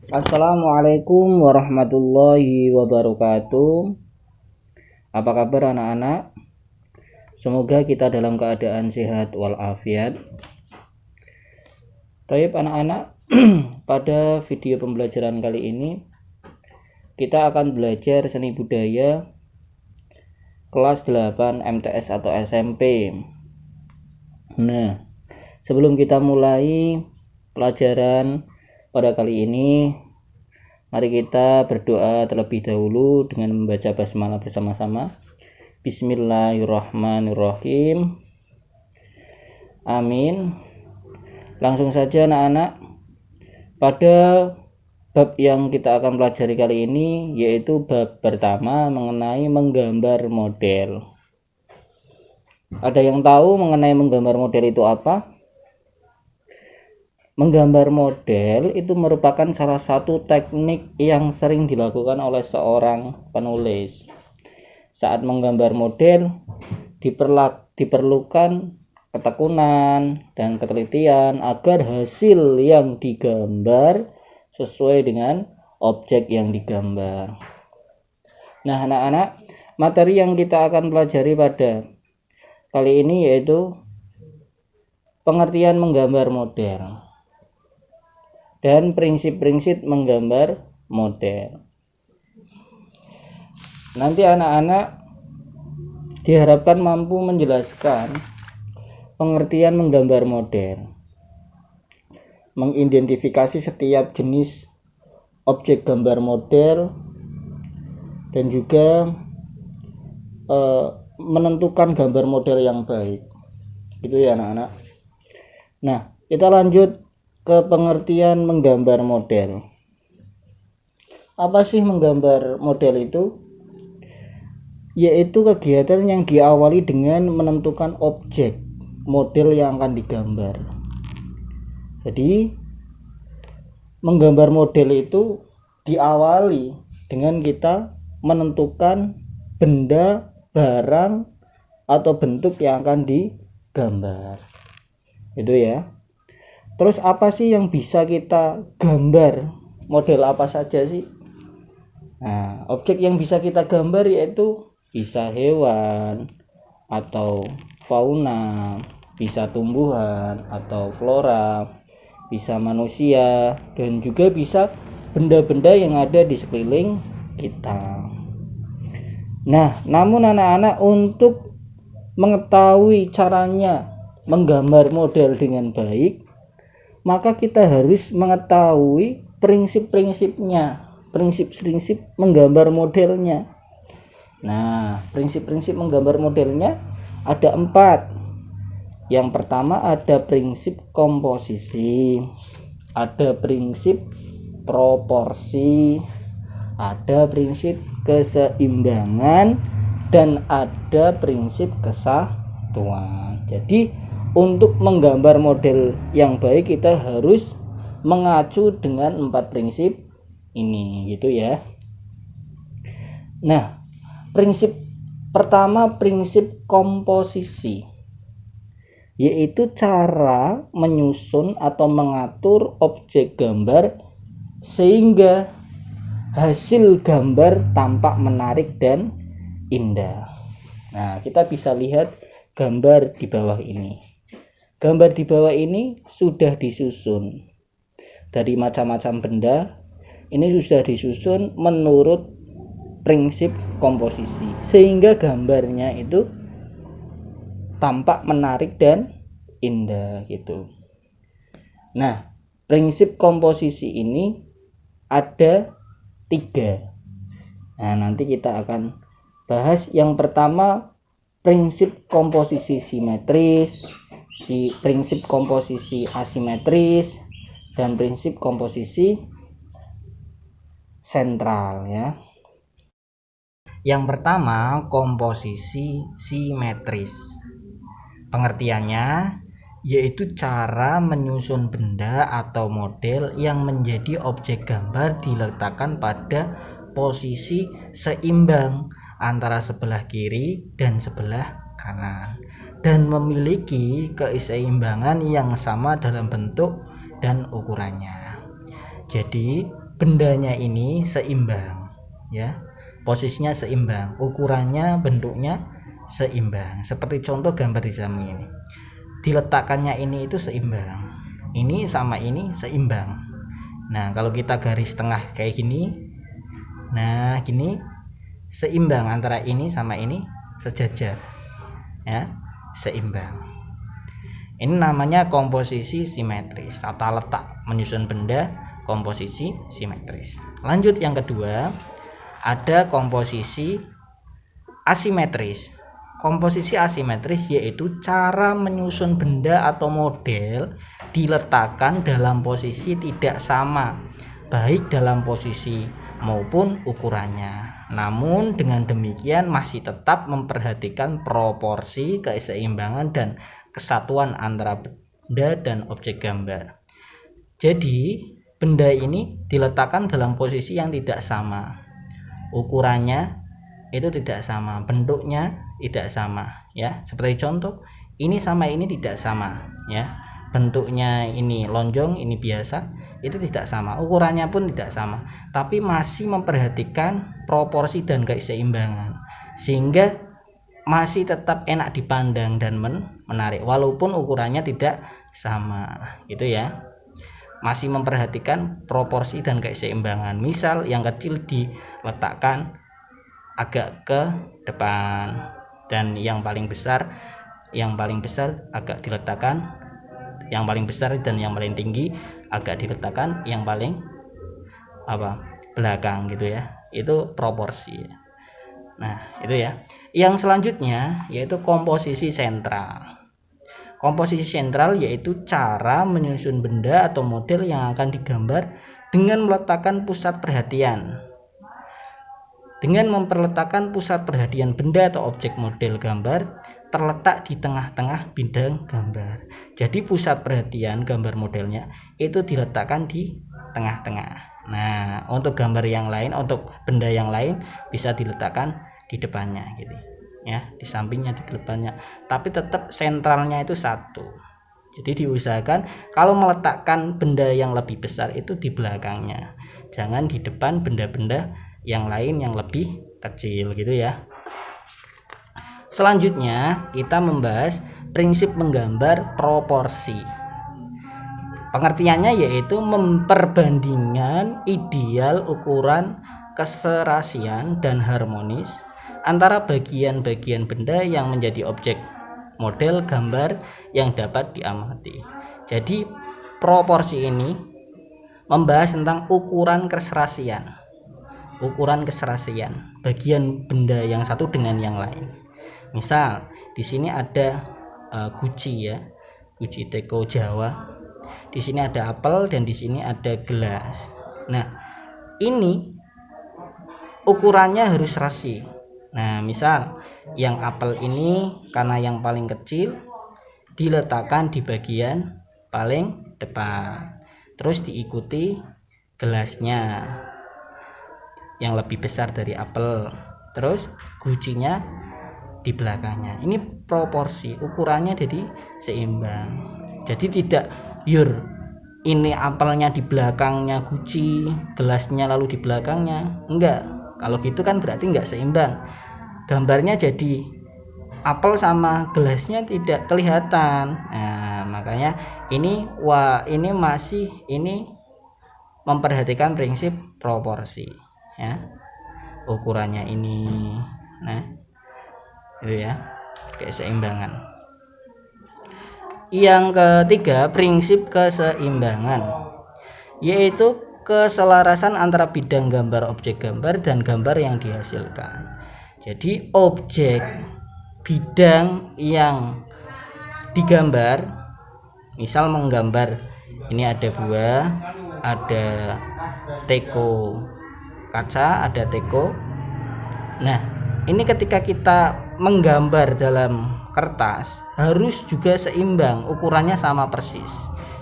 Assalamualaikum warahmatullahi wabarakatuh. Apa kabar anak-anak? Semoga kita dalam keadaan sehat walafiat. Baik anak-anak, pada video pembelajaran kali ini kita akan belajar seni budaya kelas 8 MTS atau SMP. Nah, sebelum kita mulai pelajaran pada kali ini, mari kita berdoa terlebih dahulu dengan membaca basmalah bersama-sama. Bismillahirrahmanirrahim. Amin. Langsung saja anak-anak, pada bab yang kita akan pelajari kali ini yaitu bab pertama mengenai menggambar model. Ada yang tahu mengenai menggambar model itu apa? Menggambar model itu merupakan salah satu teknik yang sering dilakukan oleh seorang penulis. Saat menggambar model diperlukan ketekunan dan ketelitian agar hasil yang digambar sesuai dengan objek yang digambar. Nah anak-anak, materi yang kita akan pelajari pada kali ini yaitu pengertian menggambar model dan prinsip-prinsip menggambar model. Nanti anak-anak diharapkan mampu menjelaskan pengertian menggambar model, mengidentifikasi setiap jenis objek gambar model, dan juga menentukan gambar model yang baik. Gitu ya anak-anak. Nah, kita lanjut ke pengertian menggambar model. Apa sih menggambar model itu? Yaitu kegiatan yang diawali dengan menentukan objek model yang akan digambar. Jadi menggambar model itu diawali dengan kita menentukan benda, barang, atau bentuk yang akan digambar. Itu ya. Terus apa sih yang bisa kita gambar? Model apa saja sih? Nah, objek yang bisa kita gambar yaitu bisa hewan atau fauna, bisa tumbuhan atau flora, bisa manusia, dan juga bisa benda-benda yang ada di sekeliling kita. Nah, namun anak-anak, untuk mengetahui caranya menggambar model dengan baik, maka kita harus mengetahui prinsip-prinsipnya, prinsip-prinsip menggambar modelnya. Nah, prinsip-prinsip menggambar modelnya ada 4. Yang pertama ada prinsip komposisi, ada prinsip proporsi, ada prinsip keseimbangan, dan ada prinsip kesatuan. Jadi untuk menggambar model yang baik kita harus mengacu dengan 4 prinsip ini, gitu ya. Nah, prinsip pertama prinsip komposisi, yaitu cara menyusun atau mengatur objek gambar sehingga hasil gambar tampak menarik dan indah. Nah, kita bisa lihat gambar di bawah ini. Gambar di bawah ini sudah disusun dari macam-macam benda. Ini sudah disusun menurut prinsip komposisi sehingga gambarnya itu tampak menarik dan indah gitu. Nah, prinsip komposisi ini ada 3. Nah, nanti kita akan bahas. Yang pertama prinsip komposisi simetris, prinsip komposisi asimetris, dan prinsip komposisi sentral ya. Yang pertama komposisi simetris. Pengertiannya yaitu cara menyusun benda atau model yang menjadi objek gambar diletakkan pada posisi seimbang antara sebelah kiri dan sebelah kanan dan memiliki keseimbangan yang sama dalam bentuk dan ukurannya. Jadi bendanya ini seimbang ya, posisinya seimbang, ukurannya, bentuknya seimbang. Seperti contoh gambar di samping ini, diletakkannya ini itu seimbang, ini sama ini seimbang. Nah kalau kita garis tengah kayak gini, nah gini seimbang, antara ini sama ini sejajar ya, seimbang. Ini namanya komposisi simetris, tata letak menyusun benda komposisi simetris. Lanjut yang kedua, ada komposisi asimetris. Komposisi asimetris yaitu cara menyusun benda atau model diletakkan dalam posisi tidak sama, baik dalam posisi maupun ukurannya. Namun dengan demikian masih tetap memperhatikan proporsi, keseimbangan, dan kesatuan antara benda dan objek gambar. Jadi benda ini diletakkan dalam posisi yang tidak sama, ukurannya itu tidak sama, bentuknya tidak sama ya. Seperti contoh, ini sama ini tidak sama ya, bentuknya ini lonjong, ini biasa, itu tidak sama, ukurannya pun tidak sama, tapi masih memperhatikan proporsi dan keseimbangan sehingga masih tetap enak dipandang dan menarik walaupun ukurannya tidak sama gitu ya. Masih memperhatikan proporsi dan keseimbangan. Misal yang kecil diletakkan agak ke depan dan yang paling besar agak diletakkan, yang paling besar dan yang paling tinggi agak diletakkan yang paling belakang gitu ya. Itu proporsi. Nah itu ya. Yang selanjutnya yaitu komposisi sentral. Komposisi sentral yaitu cara menyusun benda atau model yang akan digambar dengan meletakkan pusat perhatian. Dengan memperletakkan pusat perhatian benda atau objek model gambar terletak di tengah-tengah bidang gambar. Jadi pusat perhatian gambar modelnya itu diletakkan di tengah-tengah. Nah, untuk gambar yang lain, untuk benda yang lain bisa diletakkan di depannya gitu ya, di sampingnya, di depannya, tapi tetap sentralnya itu satu. Jadi diusahakan kalau meletakkan benda yang lebih besar itu di belakangnya, jangan di depan benda-benda yang lain yang lebih kecil gitu ya. Selanjutnya kita membahas prinsip menggambar proporsi. Pengertiannya yaitu memperbandingan ideal ukuran, keserasian, dan harmonis antara bagian-bagian benda yang menjadi objek model gambar yang dapat diamati. Jadi proporsi ini membahas tentang ukuran keserasian bagian benda yang satu dengan yang lain. Misal di sini ada guci ya, guci teko Jawa. Di sini ada apel dan di sini ada gelas. Nah, ini ukurannya harus serasi. Nah, misal yang apel ini karena yang paling kecil diletakkan di bagian paling depan. Terus diikuti gelasnya yang lebih besar dari apel. Terus gucinya di belakangnya. Ini proporsi, ukurannya jadi seimbang. Jadi tidak ini apelnya di belakangnya guci, gelasnya lalu di belakangnya. Enggak. Kalau gitu kan berarti enggak seimbang. Gambarnya jadi apel sama gelasnya tidak kelihatan. Nah, makanya ini memperhatikan prinsip proporsi ya. Ukurannya ini. Nah, itu ya, keseimbangan. Yang ketiga, prinsip keseimbangan, yaitu keselarasan antara bidang gambar objek gambar dan gambar yang dihasilkan. Jadi objek bidang yang digambar, misal menggambar ini ada buah, ada teko kaca, ada teko. Nah, ini ketika kita menggambar dalam kertas harus juga seimbang, ukurannya sama persis.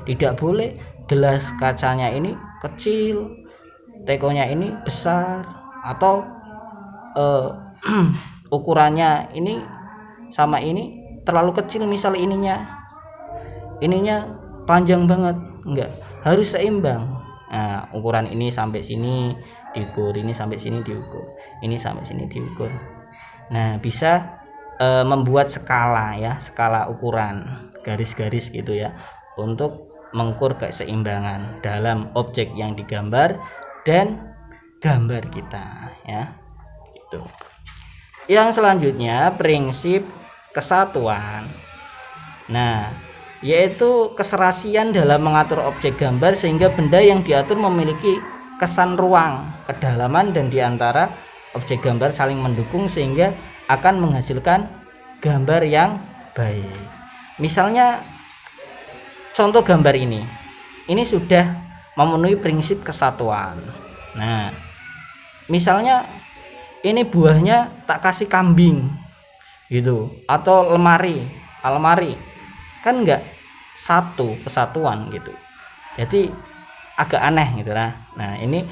Tidak boleh gelas kacanya ini kecil, tekonya ini besar, atau ukurannya ini sama ini terlalu kecil, misal ininya panjang banget. Enggak, harus seimbang. Nah, ukuran ini sampai sini diukur, ini sampai sini diukur, ini sampai sini diukur. Nah, bisa membuat skala ya, skala ukuran, garis-garis gitu ya, untuk mengukur keseimbangan dalam objek yang digambar dan gambar kita ya. Gitu. Yang selanjutnya prinsip kesatuan. Nah, yaitu keserasian dalam mengatur objek gambar sehingga benda yang diatur memiliki kesan ruang, kedalaman, dan diantara objek gambar saling mendukung sehingga akan menghasilkan gambar yang baik. Misalnya contoh gambar ini sudah memenuhi prinsip kesatuan. Nah, misalnya ini buahnya tak kasih kambing gitu, atau almari kan enggak satu kesatuan gitu, jadi agak aneh gitu lah. Nah, ini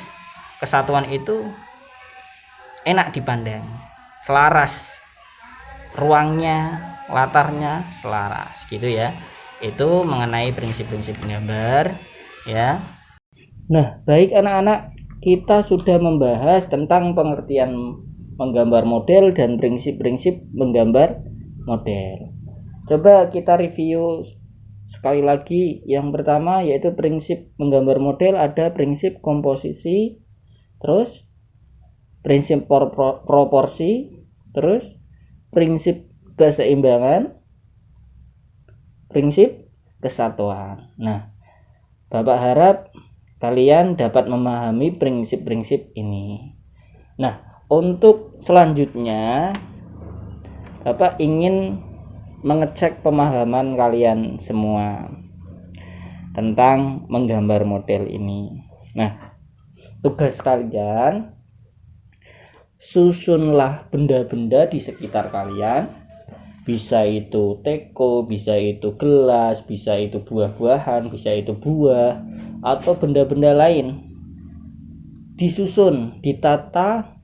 kesatuan itu enak dipandang, selaras, ruangnya, latarnya selaras gitu ya. Itu mengenai prinsip-prinsip gambar ya. Nah, baik anak-anak, kita sudah membahas tentang pengertian menggambar model dan prinsip-prinsip menggambar model. Coba kita review sekali lagi. Yang pertama yaitu prinsip menggambar model, ada prinsip komposisi, terus prinsip proporsi, terus prinsip keseimbangan, prinsip kesatuan. Nah, Bapak harap kalian dapat memahami prinsip-prinsip ini. Nah, untuk selanjutnya Bapak ingin mengecek pemahaman kalian semua tentang menggambar model ini. Nah, tugas kalian, susunlah benda-benda di sekitar kalian, bisa itu teko, bisa itu gelas, bisa itu buah-buahan, bisa itu buah, atau benda-benda lain. Disusun, ditata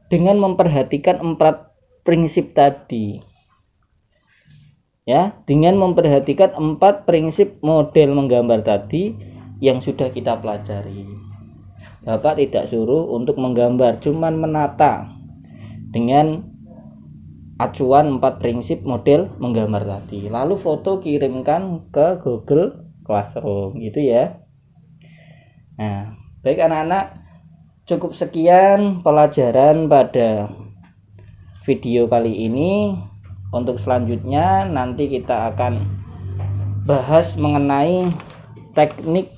dengan memperhatikan 4 prinsip tadi. Ya, dengan memperhatikan 4 prinsip model menggambar tadi yang sudah kita pelajari. Bapak tidak suruh untuk menggambar, cuman menata dengan acuan 4 prinsip model menggambar tadi. Lalu foto kirimkan ke Google Classroom gitu ya. Nah, baik anak-anak, cukup sekian pelajaran pada video kali ini. Untuk selanjutnya nanti kita akan bahas mengenai teknik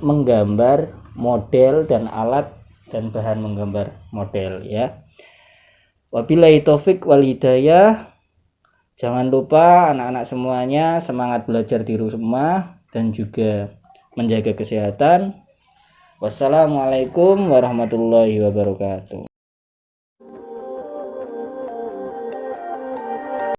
menggambar model dan alat dan bahan menggambar model ya. Wabillahi taufik wal hidayah. Jangan lupa anak-anak semuanya semangat belajar di rumah dan juga menjaga kesehatan. Wassalamualaikum warahmatullahi wabarakatuh.